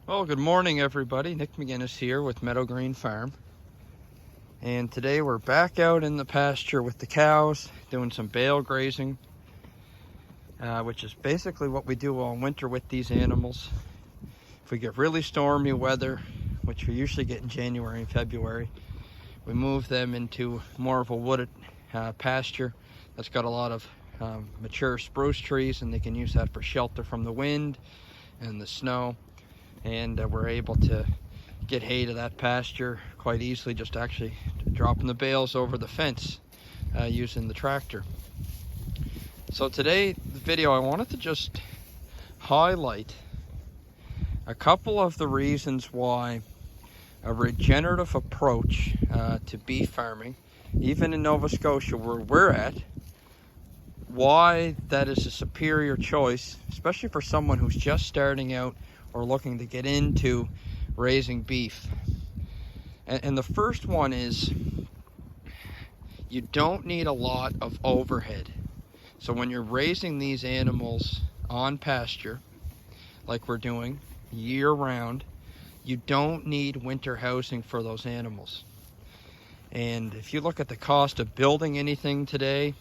Well, good morning, everybody. Nick McGinnis here with Meadow Green Farm. And today we're back out in the pasture with the cows, doing some bale grazing, which is basically what we do all winter with these animals. If we get really stormy weather, which we usually get in January and February, we move them into more of a wooded pasture that's got a lot of mature spruce trees, and they can use that for shelter from the wind and the snow. And we're able to get hay to that pasture quite easily, just actually dropping the bales over the fence using the tractor. So today, the video, I wanted to just highlight a couple of the reasons why a regenerative approach to beef farming, even in Nova Scotia where we're at, why that is a superior choice, especially for someone who's just starting out or looking to get into raising beef. And the first one is, you don't need a lot of overhead. So when you're raising these animals on pasture, like we're doing year round, you don't need winter housing for those animals. And if you look at the cost of building anything today,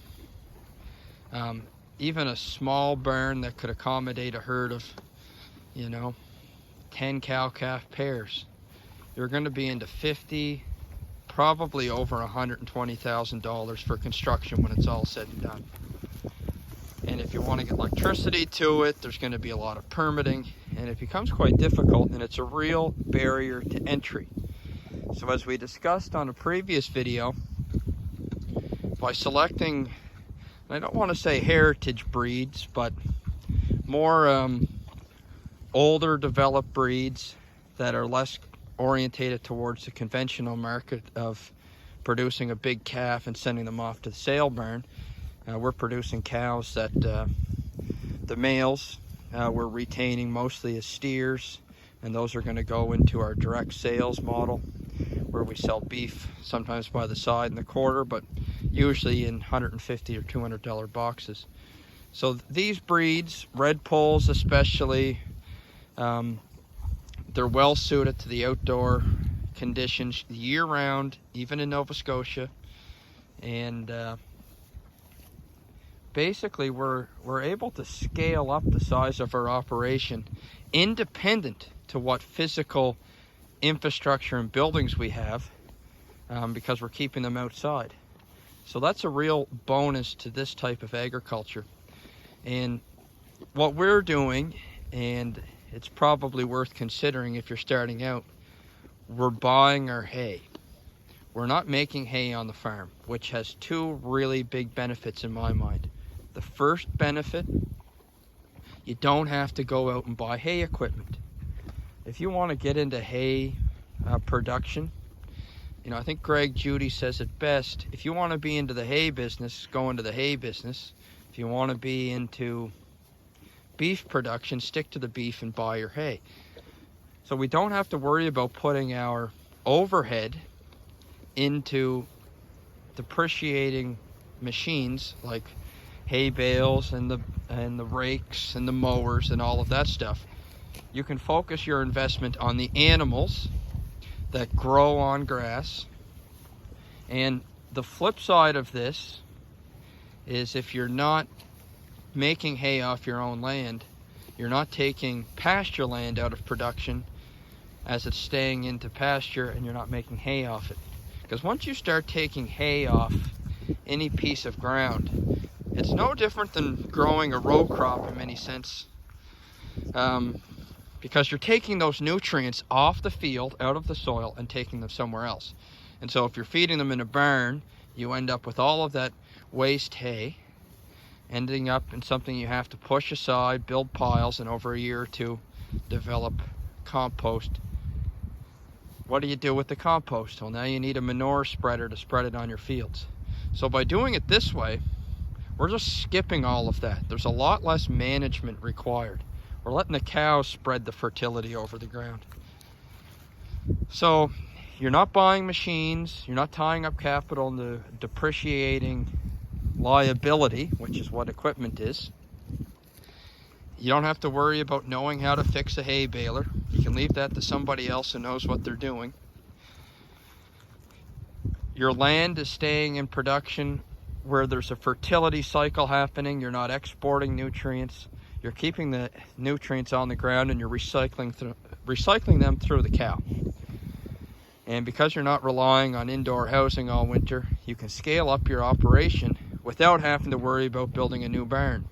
even a small barn that could accommodate a herd of 10 cow-calf pairs, you're going to be into $50,000, probably over $120,000 for construction when it's all said and done. And if you want to get electricity to it, there's going to be a lot of permitting, and it becomes quite difficult, and it's a real barrier to entry. So as we discussed on a previous video, by selecting, I don't want to say heritage breeds, but more older developed breeds that are less orientated towards the conventional market of producing a big calf and sending them off to the sale barn. We're producing cows that the males we're retaining mostly as steers, and those are going to go into our direct sales model where we sell beef sometimes by the side and the quarter, but usually in $150 or $200 boxes. So these breeds, red polls especially, they're well suited to the outdoor conditions year round, even in Nova Scotia. And basically we're able to scale up the size of our operation independent to what physical infrastructure and buildings we have, because we're keeping them outside. So that's a real bonus to this type of agriculture. And what we're doing, and it's probably worth considering if you're starting out, we're buying our hay. We're not making hay on the farm, which has two really big benefits in my mind. The first benefit, you don't have to go out and buy hay equipment. If you want to get into hay production, I think Greg Judy says it best. If you want to be into the hay business, go into the hay business. If you want to be into beef production, stick to the beef and buy your hay. So we don't have to worry about putting our overhead into depreciating machines like hay bales and the rakes and the mowers and all of that stuff. You can focus your investment on the animals that grow on grass. And the flip side of this is, if you're not making hay off your own land, you're not taking pasture land out of production as it's staying into pasture, and you're not making hay off it. Because once you start taking hay off any piece of ground, it's no different than growing a row crop in many sense, because you're taking those nutrients off the field, out of the soil, and taking them somewhere else. And so if you're feeding them in a barn, you end up with all of that waste hay ending up in something you have to push aside, build piles, and over a year or two develop compost. What do you do with the compost? Well, now you need a manure spreader to spread it on your fields. So by doing it this way, we're just skipping all of that. There's a lot less management required. We're letting the cows spread the fertility over the ground. So you're not buying machines, you're not tying up capital in the depreciating liability, which is what equipment is. You don't have to worry about knowing how to fix a hay baler. You can leave that to somebody else who knows what they're doing. Your land is staying in production where there's a fertility cycle happening. You're not exporting nutrients. You're keeping the nutrients on the ground, and you're recycling them through the cow. And because you're not relying on indoor housing all winter, you can scale up your operation without having to worry about building a new barn.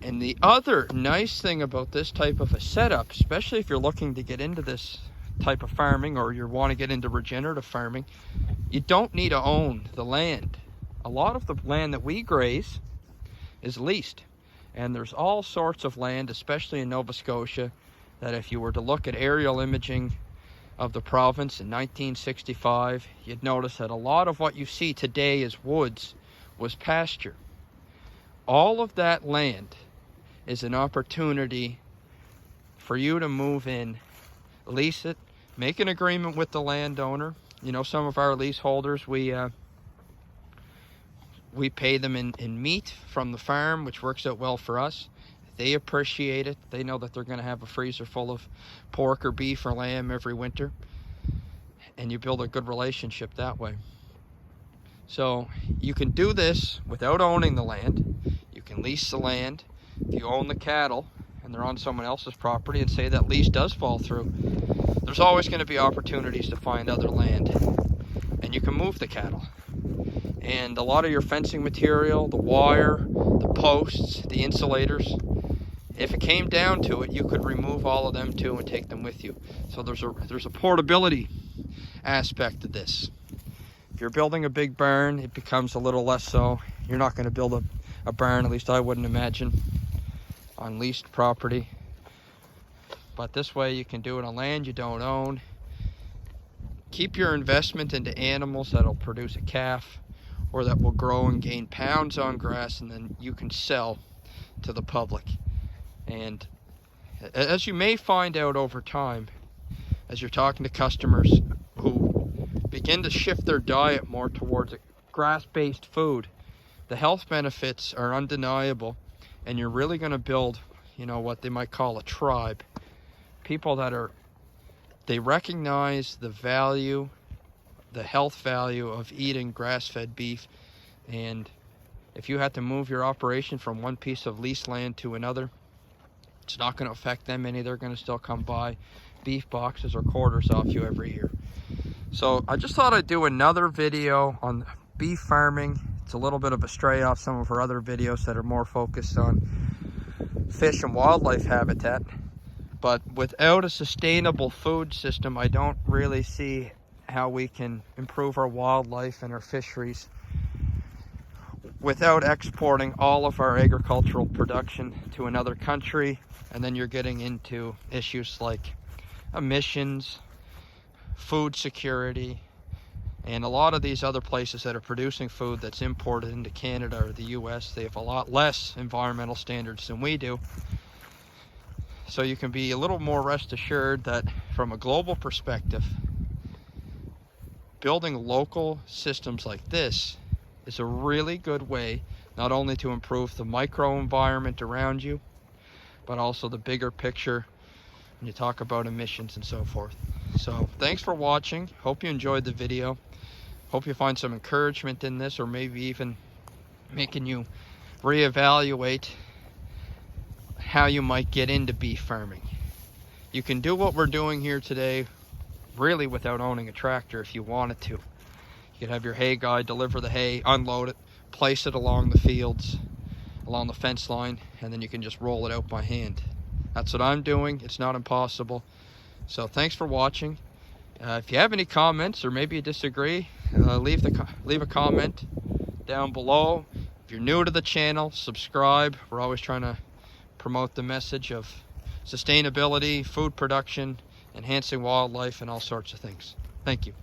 And the other nice thing about this type of a setup, especially if you're looking to get into this type of farming or you want to get into regenerative farming, you don't need to own the land. A lot of the land that we graze is leased. And there's all sorts of land, especially in Nova Scotia, that if you were to look at aerial imaging of the province in 1965, you'd notice that a lot of what you see today as woods was pasture. All of that land is an opportunity for you to move in, lease it, make an agreement with the landowner. You know, some of our leaseholders, we pay them in meat from the farm, which works out well for us. They appreciate it. They know that they're going to have a freezer full of pork or beef or lamb every winter. And you build a good relationship that way. So you can do this without owning the land. You can lease the land. If you own the cattle and they're on someone else's property, and say that lease does fall through, there's always going to be opportunities to find other land. And you can move the cattle. And a lot of your fencing material, the wire, the posts, the insulators, if it came down to it, you could remove all of them too and take them with you. So there's a portability aspect to this. If you're building a big barn, it becomes a little less so. You're not going to build a barn, at least I wouldn't imagine, on leased property. But this way you can do it on land you don't own. Keep your investment into animals that'll produce a calf or that will grow and gain pounds on grass, and then you can sell to the public. And as you may find out over time, as you're talking to customers who begin to shift their diet more towards a grass-based food, the health benefits are undeniable, and you're really going to build, you know, what they might call a tribe. People that they recognize the value, the health value of eating grass-fed beef. And if you had to move your operation from one piece of leased land to another, it's not going to affect them any. They're going to still come buy beef boxes or quarters off you every year. So I just thought I'd do another video on beef farming. It's a little bit of a stray off some of our other videos that are more focused on fish and wildlife habitat. But without a sustainable food system, I don't really see how we can improve our wildlife and our fisheries without exporting all of our agricultural production to another country. And then you're getting into issues like emissions, food security, and a lot of these other places that are producing food that's imported into Canada or the US, they have a lot less environmental standards than we do. So you can be a little more rest assured that from a global perspective, building local systems like this is a really good way not only to improve the microenvironment around you, but also the bigger picture when you talk about emissions and so forth. So thanks for watching. Hope you enjoyed the video. Hope you find some encouragement in this, or maybe even making you reevaluate how you might get into beef farming. You can do what we're doing here today really without owning a tractor if you wanted to. You could have your hay guy deliver the hay, unload it, place it along the fields, along the fence line, and then you can just roll it out by hand. That's what I'm doing. It's not impossible. So thanks for watching. If you have any comments or maybe you disagree, leave a comment down below. If you're new to the channel, subscribe. We're always trying to promote the message of sustainability, food production, enhancing wildlife, and all sorts of things. Thank you.